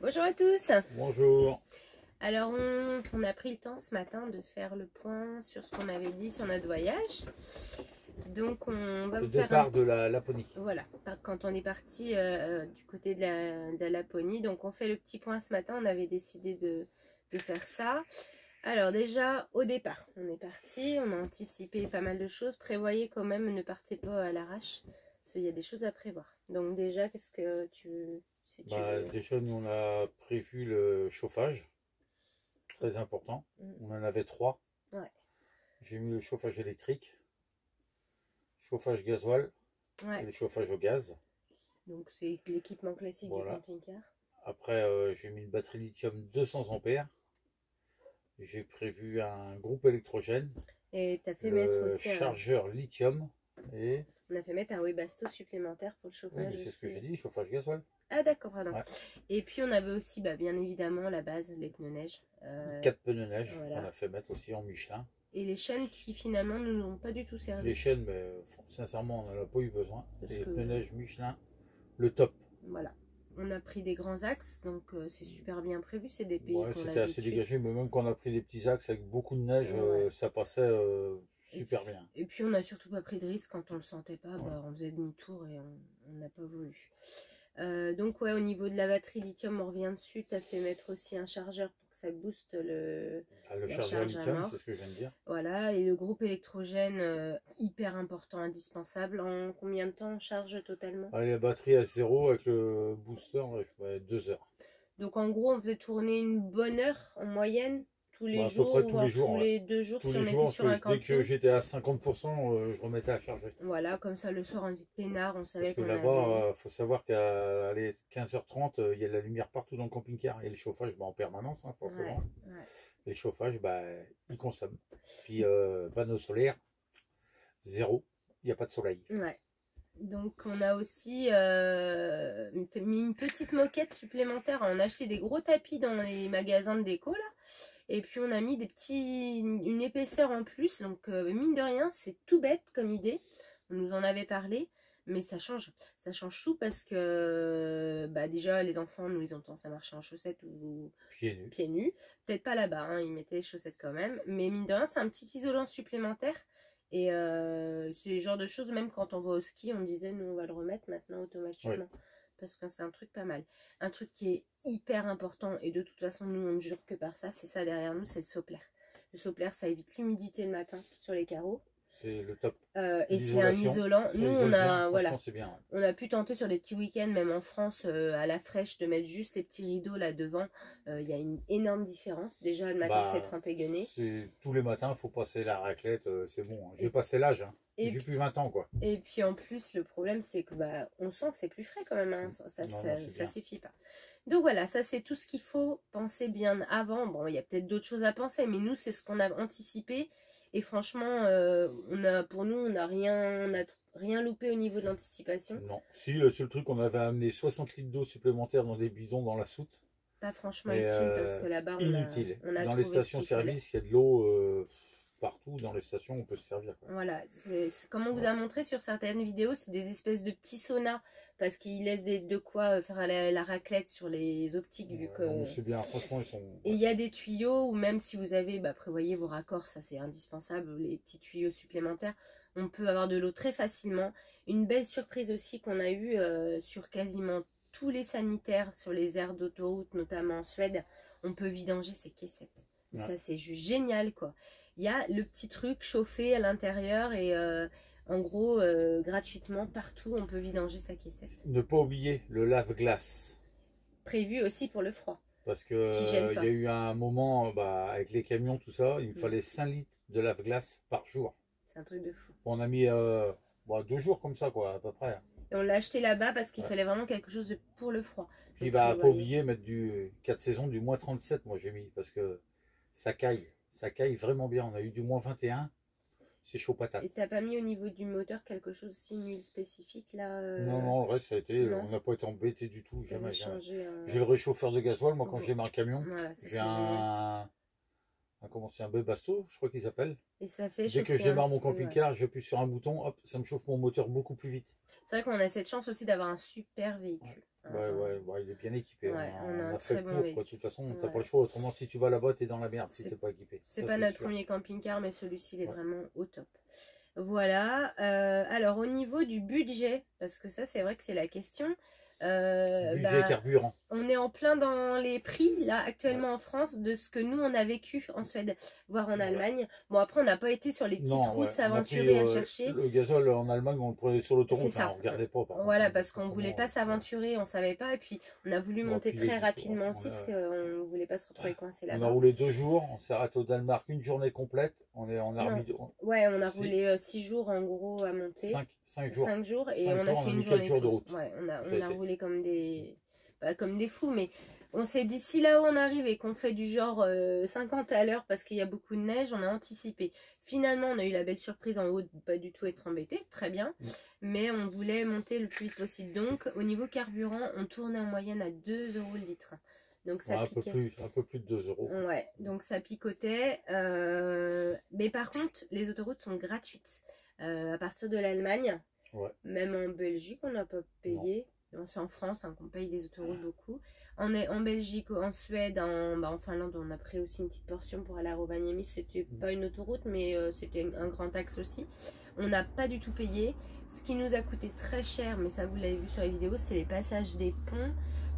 Bonjour à tous. Bonjour. Alors on a pris le temps ce matin de faire le point sur ce qu'on avait dit sur notre voyage. Donc on va Le vous faire départ de la Laponie. Voilà, quand on est parti du côté de la Laponie. Donc on fait le petit point ce matin, on avait décidé de faire ça. Alors déjà au départ, on est parti, on a anticipé pas mal de choses. Prévoyez quand même, ne partez pas à l'arrache, parce qu'il y a des choses à prévoir. Donc déjà, qu'est-ce que si tu veux... Déjà, nous, on a prévu le chauffage, très important. On en avait 3. Ouais. J'ai mis le chauffage électrique, chauffage gasoil Ouais. et le chauffage au gaz. Donc c'est l'équipement classique Voilà. du camping-car. Après, j'ai mis une batterie lithium 200 ampères. J'ai prévu un groupe électrogène. Et tu as fait le mettre aussi chargeur lithium. Et... On a fait mettre un Webasto supplémentaire pour le chauffage. Oui, mais c'est aussi. ce que j'ai dit, chauffage gasoil. Ah d'accord, pardon. Ouais. Et puis on avait aussi bien évidemment la base, les pneus neige. 4 pneus neige, voilà. qu'on a fait mettre aussi en Michelin. Et les chaînes qui finalement ne nous ont pas du tout servi. Les chaînes, mais sincèrement, on n'en a pas eu besoin. Parce et que... les pneus neige Michelin, le top. Voilà. On a pris des grands axes, donc c'est super bien prévu. C'est des pays qu'on c'était assez dégagé, mais même quand on a pris des petits axes avec beaucoup de neige, ça passait super bien. Et puis on n'a surtout pas pris de risque quand on le sentait pas. On faisait demi-tour et on n'a pas voulu. Donc ouais, au niveau de la batterie lithium, on revient dessus. Tu as fait mettre aussi un chargeur pour que ça booste le chargeur lithium, c'est ce que je viens de dire. Voilà, et le groupe électrogène, hyper important, indispensable. En combien de temps on charge totalement? La batterie à 0 avec le booster, 2 heures. Donc en gros, on faisait tourner une bonne heure en moyenne tous les jours, à peu près tous les jours, tous les 2 jours, tous si les on jours, était sur un camping. Dès que j'étais à 50%, je remettais à charger. Voilà, comme ça le soir on dit peinard, on savait qu'on qu'on là-bas, il faut savoir qu'à 15h30, il y a de la lumière partout dans le camping-car. Et le chauffage en permanence, hein, forcément. Ouais. Et le chauffage, il consomme. Puis panneau solaire, 0, il n'y a pas de soleil. Ouais. Donc on a aussi mis une petite moquette supplémentaire. On a acheté des gros tapis dans les magasins de déco là. Et puis on a mis une épaisseur en plus. Donc mine de rien, c'est tout bête comme idée. On nous en avait parlé. Mais ça change tout parce que déjà les enfants, nous ils ont tendance à marcher en chaussettes ou pieds nus. Peut-être pas là-bas, hein, ils mettaient les chaussettes quand même. Mais mine de rien, c'est un petit isolant supplémentaire. Et c'est le genre de choses, même quand on va au ski, on disait nous on va le remettre maintenant automatiquement. Ouais. Parce que c'est un truc pas mal. Un truc qui est hyper important, et de toute façon nous on ne jure que par ça, c'est ça derrière nous, c'est le soplaire. Le soplaire, ça évite l'humidité le matin sur les carreaux. C'est le top. Et c'est un isolant. Nous, on a, bien, on a pu tenter sur des petits week-ends, même en France, à la fraîche, de mettre juste les petits rideaux là devant. Il y a une énorme différence. Déjà, le matin, c'est trempé guenné. Tous les matins, il faut passer la raclette, c'est bon. Hein. J'ai passé l'âge. Hein. J'ai plus 20 ans, quoi. Et puis en plus, le problème, c'est que on sent que c'est plus frais quand même. Hein. Ça suffit pas. Donc voilà, ça c'est tout ce qu'il faut penser bien avant. Bon, il y a peut-être d'autres choses à penser, mais nous, c'est ce qu'on a anticipé. Et franchement, pour nous, on n'a rien loupé au niveau de l'anticipation. Non. Si, le seul truc, on avait amené 60 litres d'eau supplémentaire dans des bidons dans la soute. Pas franchement utile, parce que là-bas, on a dans les stations-service, il y a de l'eau partout. Dans les stations, on peut se servir. Quoi. Voilà. Comme on vous a montré sur certaines vidéos, c'est des espèces de petits saunas. Parce qu'ils laissent de quoi faire la raclette sur les optiques. Vu que... C'est bien, franchement, ils sont... Et il y a des tuyaux, ou même si vous avez, prévoyez vos raccords, ça c'est indispensable, les petits tuyaux supplémentaires. On peut avoir de l'eau très facilement. Une belle surprise aussi qu'on a eue sur quasiment tous les sanitaires, sur les aires d'autoroute, notamment en Suède, on peut vidanger ses caissettes. Ouais. Ça c'est juste génial, quoi. Il y a le petit truc chauffé à l'intérieur et... en gros, gratuitement, partout, on peut vidanger sa caissette. Ne pas oublier le lave-glace. Prévu aussi pour le froid. Parce que il y a eu un moment, avec les camions, tout ça, il me fallait 5 litres de lave-glace par jour. C'est un truc de fou. On a mis 2 jours comme ça, quoi, à peu près. Et on l'a acheté là-bas parce qu'il fallait vraiment quelque chose pour le froid. Puis pas oublier mettre du 4 saisons, du moins 37, moi j'ai mis, parce que ça caille vraiment bien. On a eu du moins 21. C'est chaud patate. Et t'as pas mis au niveau du moteur quelque chose aussi, une huile spécifique là Non, le reste ça a été, on n'a pas été embêté du tout, jamais. J'ai le réchauffeur de gasoil, moi quand je démarre le camion, voilà, j'ai un comment c'est, un Webasto, je crois qu'ils appellent. Et ça fait Dès que chauffer je un démarre mon petit peu, ouais. camping-car, j'appuie sur un bouton, hop, ça me chauffe mon moteur beaucoup plus vite. C'est vrai qu'on a cette chance aussi d'avoir un super véhicule. Ouais, il est bien équipé. Ouais, on a On un a fait très le bon pour, quoi. véhicule. De toute façon, t'as Ouais. pas le choix. Autrement, si tu vas là-bas, t'es dans la merde si t'es pas équipé. C'est Ça, pas notre sûr. premier camping-car, mais celui-ci, il est Ouais. vraiment au top. Voilà. Alors, au niveau du budget, parce que ça, c'est vrai que c'est la question. Budget carburant. On est en plein dans les prix, là, actuellement en France, de ce que nous, on a vécu en Suède, voire en Allemagne. Bon, après, on n'a pas été sur les petites routes s'aventurer à chercher. Le gazole en Allemagne, on le prenait sur l'autoroute, C'est ça. On regardait pas. Voilà, parce qu'on voulait pas s'aventurer, on savait pas, et puis on a voulu monter très rapidement aussi, parce qu'on voulait pas se retrouver coincé là-bas. On a roulé 2 jours, on s'est arrêté au Danemark une journée complète. Ouais, on a roulé 6 jours en gros à monter. 5 jours. 5 jours, et on a fait une journée de route. Ouais, on a roulé comme des fous, mais on s'est dit, si là-haut on arrive et qu'on fait du genre 50 à l'heure parce qu'il y a beaucoup de neige, on a anticipé. Finalement, on a eu la belle surprise en haut de pas du tout être embêté, très bien, mais on voulait monter le plus vite possible. Donc, au niveau carburant, on tournait en moyenne à 2 € le litre. Donc ça piquait. Un peu plus de 2 €. Ouais, donc ça picotait. Mais par contre, les autoroutes sont gratuites. À partir de l'Allemagne, même en Belgique, on n'a pas payé. C'est en France qu'on paye des autoroutes beaucoup. En Belgique, en Suède, en Finlande, on a pris aussi une petite portion pour aller à Rovaniemi. C'était pas une autoroute, mais c'était un grand axe aussi. On n'a pas du tout payé. Ce qui nous a coûté très cher, mais ça vous l'avez vu sur les vidéos, c'est les passages des ponts.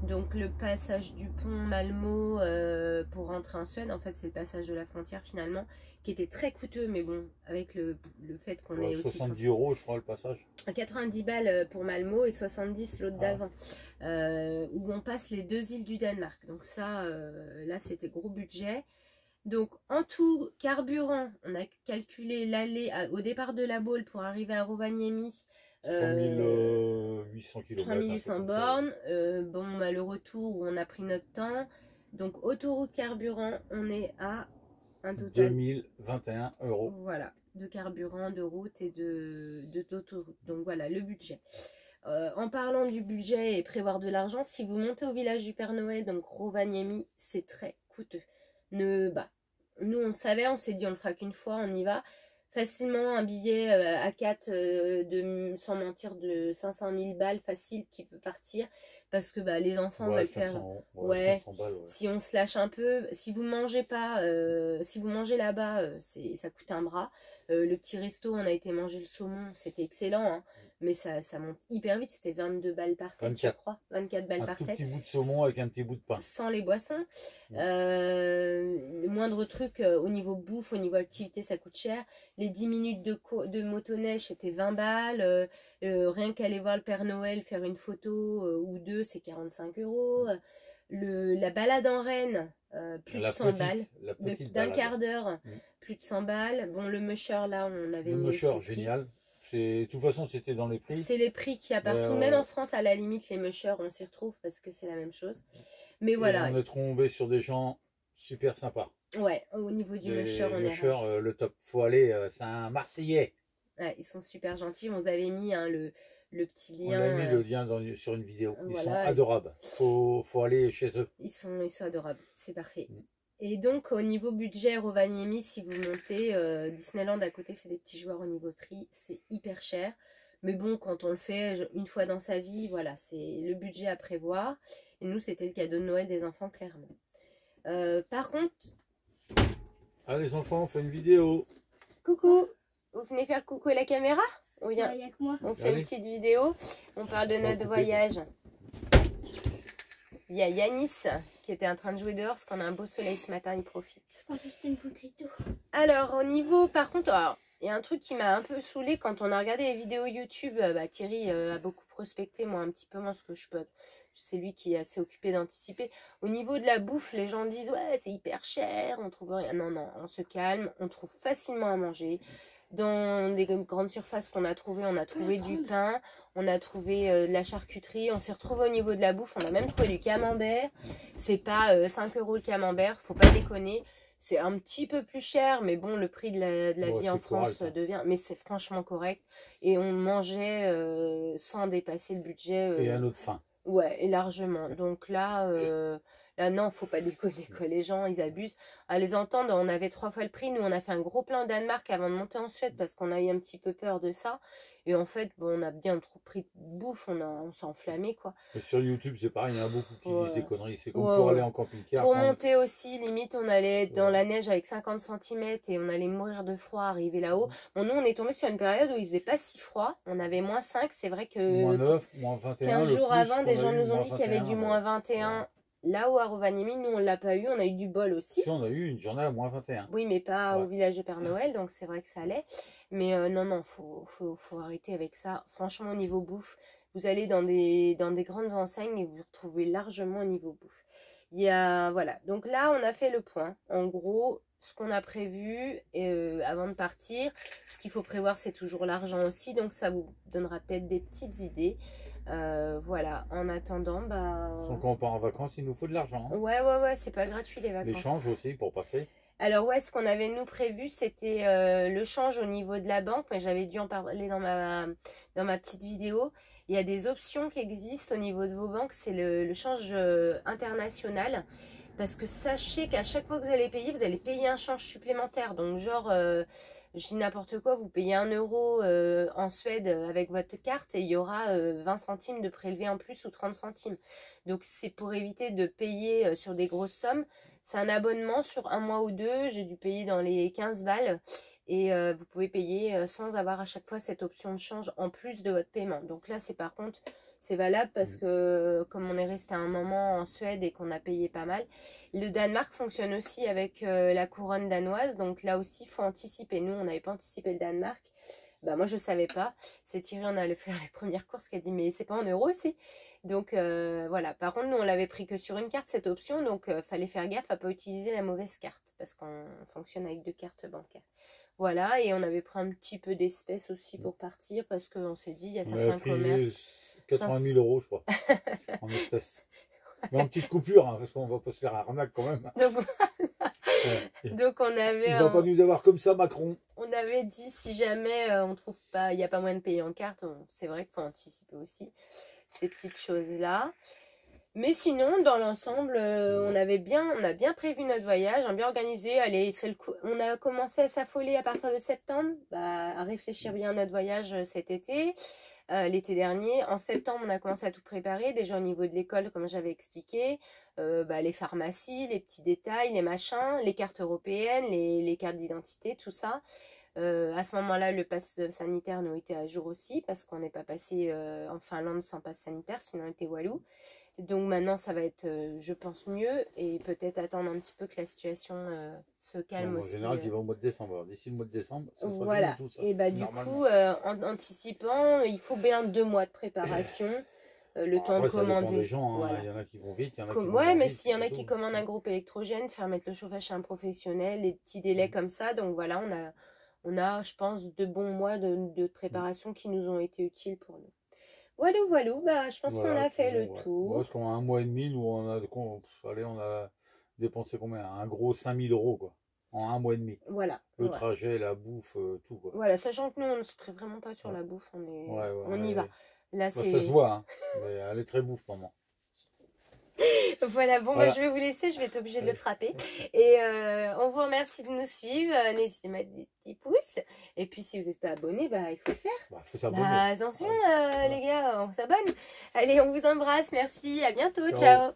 Donc le passage du pont Malmö pour rentrer en Suède, en fait c'est le passage de la frontière finalement, qui était très coûteux, mais bon, avec le fait qu'on ait aussi... 70 € je crois le passage. 90 balles pour Malmö et 70 l'autre d'avant, où on passe les 2 îles du Danemark. Donc ça, là c'était gros budget. Donc en tout, carburant, on a calculé l'aller au départ de la Baule pour arriver à Rovaniemi. 3800 km. 3800 bornes. Le retour où on a pris notre temps. Donc autoroute carburant, on est à un total 2021 €. Voilà, de carburant, de route et d'autoroute. Donc voilà le budget. En parlant du budget et prévoir de l'argent, si vous montez au village du Père Noël, donc Rovaniemi, c'est très coûteux. Nous on savait, on s'est dit on le fera qu'une fois, on y va. Facilement un billet à 4 sans mentir de 500 000 balles facile qui peut partir parce que les enfants veulent faire 500 balles, si on se lâche un peu, si vous mangez pas si vous mangez là-bas ça coûte un bras. Le petit resto, on a été manger le saumon, c'était excellent hein, mais ça monte hyper vite, c'était 22 balles par tête 24. Je crois, 24 balles par tête. Un petit bout de saumon avec un petit bout de pain. Sans les boissons. Le moindre truc au niveau bouffe, au niveau activité, ça coûte cher. Les 10 minutes de motoneige, c'était 20 balles. Rien qu'aller voir le Père Noël, faire une photo ou deux, c'est 45 €. La balade en Rennes, plus de 100 balles. D'un quart d'heure, plus de 100 balles. Bon, le musher, là, on avait le mis musher, génial. De toute façon, c'était dans les prix. C'est les prix qu'il y a partout. Même en France, à la limite, les mushers, on s'y retrouve parce que c'est la même chose. Mais voilà. On est tombé sur des gens super sympas. Ouais, au niveau du musher, on est ravis. Le top. Faut aller, c'est un Marseillais. Ouais, ils sont super gentils. On vous avait mis le petit lien. On a mis le lien sur une vidéo. Ils sont adorables. Faut aller chez eux. Ils sont adorables. C'est parfait. Et donc, au niveau budget, Rovaniemi, si vous montez, Disneyland à côté, c'est des petits joueurs au niveau prix. C'est hyper cher. Mais bon, quand on le fait une fois dans sa vie, voilà, c'est le budget à prévoir. Et nous, c'était le cadeau de Noël des enfants, clairement. Par contre... Ah, les enfants, on fait une vidéo. Coucou. Vous venez faire coucou à la caméra? On vient. Il y a que moi. On fait une petite vidéo. On parle de notre voyage. Il y a Yanis qui était en train de jouer dehors parce qu'on a un beau soleil ce matin, il profite. Une bouteille d'eau. Alors, au niveau, par contre, il y a un truc qui m'a un peu saoulée quand on a regardé les vidéos YouTube. Thierry a beaucoup prospecté, moi un petit peu moins ce que je peux. C'est lui qui est assez occupé d'anticiper. Au niveau de la bouffe, les gens disent ouais, c'est hyper cher, on trouve rien. Non, non, on se calme, on trouve facilement à manger. Dans les grandes surfaces qu'on a trouvé, on a trouvé du pain, on a trouvé de la charcuterie, on s'est retrouvé au niveau de la bouffe, on a même trouvé du camembert. C'est pas 5 € le camembert, faut pas déconner. C'est un petit peu plus cher, mais bon, le prix de la vie en France devient... Mais c'est franchement correct. Et on mangeait sans dépasser le budget. Et à notre faim. Ouais, et largement. Donc là, Là, non, faut pas déconner, quoi. Les gens, ils abusent. À les entendre, on avait 3 fois le prix. Nous, on a fait un gros plan au Danemark avant de monter en Suède parce qu'on a eu un petit peu peur de ça. Et en fait, bon, on a bien trop pris de bouffe, on s'est enflammé, quoi. Et sur YouTube, c'est pareil, il y en a beaucoup qui disent des Ouais. conneries. C'est comme Ouais, pour ouais. aller en camping-car. Pour prendre- monter aussi, limite, on allait dans Ouais. la neige avec 50 centimètres et on allait mourir de froid, arriver là-haut. Bon, nous, on est tombé sur une période où il faisait pas si froid. On avait -5. C'est vrai Moins que 9, moins 21, 15 le jours plus avant, qu'on des a gens eu, nous ont moins dit qu'il y avait 21. du moins Ouais. 21 là-haut à Rovaniemi. Nous, on l'a pas eu. On a eu du bol aussi. Si, on a eu une journée à moins 21. Oui, mais pas au Ouais. village de Père Noël, donc c'est vrai que ça allait. Mais non, non, faut arrêter avec ça. Franchement, au niveau bouffe, vous allez dans des grandes enseignes et vous vous retrouvez largement au niveau bouffe. Il y a, voilà. Donc là, on a fait le point. En gros, ce qu'on a prévu avant de partir. Ce qu'il faut prévoir, c'est toujours l'argent aussi. Donc ça vous donnera peut-être des petites idées. Voilà. En attendant, bah... Donc quand on part en vacances, il nous faut de l'argent. Hein. Ouais, c'est pas gratuit les vacances. L'échange aussi pour passer. Alors ouais, ce qu'on avait nous prévu, c'était le change au niveau de la banque, mais j'avais dû en parler dans ma petite vidéo. Il y a des options qui existent au niveau de vos banques, c'est le change international. Parce que sachez qu'à chaque fois que vous allez payer un change supplémentaire. Donc genre, je dis n'importe quoi, vous payez 1 euro en Suède avec votre carte et il y aura 20 centimes de prélevé en plus ou 30 centimes. Donc c'est pour éviter de payer sur des grosses sommes. C'est un abonnement sur 1 mois ou 2. J'ai dû payer dans les 15 balles. Et vous pouvez payer sans avoir à chaque fois cette option de change en plus de votre paiement. Donc là, c'est par contre, c'est valable parce que comme on est resté un moment en Suède et qu'on a payé pas mal. Le Danemark fonctionne aussi avec la couronne danoise. Donc là aussi, il faut anticiper. Nous, on n'avait pas anticipé le Danemark. Bah moi, je savais pas. C'est Thierry, on allait faire les premières courses qui a dit, mais c'est pas en euros aussi. Donc voilà, par contre nous on l'avait pris que sur une carte cette option, donc fallait faire gaffe à pas utiliser la mauvaise carte parce qu'on fonctionne avec 2 cartes bancaires. Voilà, et on avait pris un petit peu d'espèces aussi pour partir parce qu'on s'est dit il y a On certains avait pris commerces. 80 000 euros, je crois, en espèces. Mais en petite coupure, hein, parce qu'on va pas se faire arnaque quand même. Donc, Ouais. donc on avait Il va pas nous avoir comme ça, Macron. on avait dit si jamais on trouve pas, il n'y a pas moyen de payer en carte, c'est vrai qu'il faut anticiper aussi ces petites choses-là. Mais sinon, dans l'ensemble, on a bien prévu notre voyage, on a bien organisé. Allez, on a commencé à s'affoler à partir de septembre, à réfléchir bien à notre voyage cet été, l'été dernier. En septembre, on a commencé à tout préparer, déjà au niveau de l'école, comme j'avais expliqué, les pharmacies, les petits détails, les machins, les cartes européennes, les cartes d'identité, tout ça. À ce moment-là, le pass sanitaire nous était à jour aussi, parce qu'on n'est pas passé en Finlande sans pass sanitaire, sinon on était walou. Donc maintenant, ça va être, je pense, mieux et peut-être attendre un petit peu que la situation se calme En aussi. général, tu vas au mois de décembre. D'ici le mois de décembre, ça sera Voilà. fini tout ça. Et bah du coup, en anticipant, il faut bien 2 mois de préparation, le temps de Après, ça dépend commander. des gens. Hein. Voilà. Il y en a qui vont vite, il y en a qui vont Ouais, moins mais vite, s'il y en a c'est qui tout. commandent un groupe électrogène, faire mettre le chauffage chez un professionnel, les petits délais comme ça. Donc voilà, on a, je pense, 2 bons mois de préparation qui nous ont été utiles pour nous. Voilà, bah, je pense qu'on Voilà, a fait puis le bon, ouais. tour. Parce qu'on a 1 mois et demi, nous, on a dépensé combien? Un gros 5 000 euros, quoi. En 1 mois et demi. Voilà. Le Ouais. trajet, la bouffe, tout, quoi. Voilà, sachant que nous, on ne se traite vraiment pas sur Ouais. la bouffe, on Ouais, y va. Là, bah, c'est... ça se voit, hein. Mais elle est très bouffe, maman. Voilà, bon, Voilà. bah, je vais vous laisser, je vais être obligée de le frapper. Et on vous remercie de nous suivre. N'hésitez pas à mettre des petits pouces. Et puis, si vous n'êtes pas abonné, bah, il faut le faire. Bah, faut s'abonner. Bah, attention, Ouais. les gars, on s'abonne. Allez, on vous embrasse. Merci, à bientôt. Ciao. Ciao.